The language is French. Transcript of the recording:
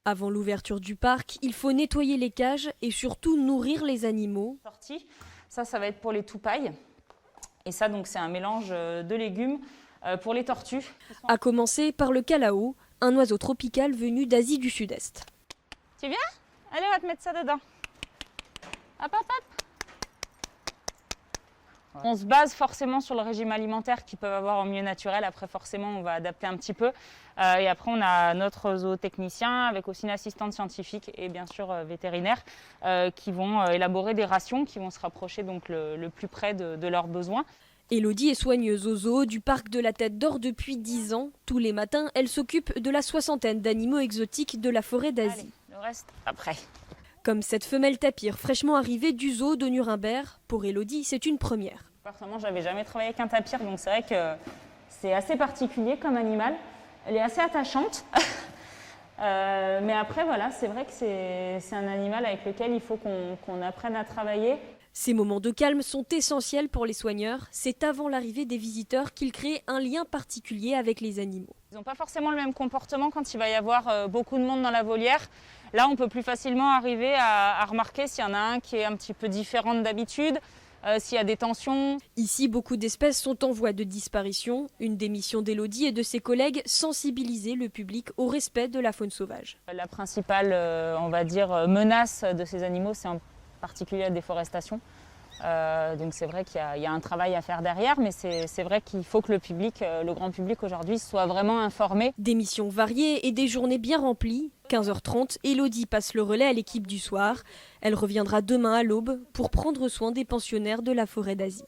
Avant l'ouverture du parc, il faut nettoyer les cages et surtout nourrir les animaux. Ça va être pour les toupailles. Et ça, donc, c'est un mélange de légumes pour les tortues. À commencer par le calao, un oiseau tropical venu d'Asie du Sud-Est. Tu viens? Allez, on va te mettre ça dedans. Hop, hop, hop. On se base forcément sur le régime alimentaire qu'ils peuvent avoir en milieu naturel. Après, forcément, on va adapter un petit peu. Et après, on a notre zootechnicien avec aussi une assistante scientifique et bien sûr vétérinaire qui vont élaborer des rations qui vont se rapprocher donc le plus près de leurs besoins. Élodie est soigneuse au zoo du parc de la Tête d'Or depuis 10 ans. Tous les matins, elle s'occupe de la 60aine d'animaux exotiques de la forêt d'Asie. Le reste après. Comme cette femelle tapir fraîchement arrivée du zoo de Nuremberg. Pour Élodie, c'est une première. Personnellement, j'avais jamais travaillé avec un tapir, donc c'est vrai que c'est assez particulier comme animal. Elle est assez attachante. Mais après, voilà, c'est vrai que c'est un animal avec lequel il faut qu'on apprenne à travailler. Ces moments de calme sont essentiels pour les soigneurs. C'est avant l'arrivée des visiteurs qu'ils créent un lien particulier avec les animaux. Ils n'ont pas forcément le même comportement quand il va y avoir beaucoup de monde dans la volière. Là, on peut plus facilement arriver à remarquer s'il y en a un qui est un petit peu différent d'habitude, s'il y a des tensions. Ici, beaucoup d'espèces sont en voie de disparition. Une des missions d'Élodie et de ses collègues, sensibiliser le public au respect de la faune sauvage. La principale, on va dire, menace de ces animaux, c'est en particulier la déforestation. Donc c'est vrai qu'il y a un travail à faire derrière, mais c'est vrai qu'il faut que le grand public aujourd'hui soit vraiment informé. Des missions variées et des journées bien remplies. 15h30, Élodie passe le relais à l'équipe du soir. Elle reviendra demain à l'aube pour prendre soin des pensionnaires de la forêt d'Asie.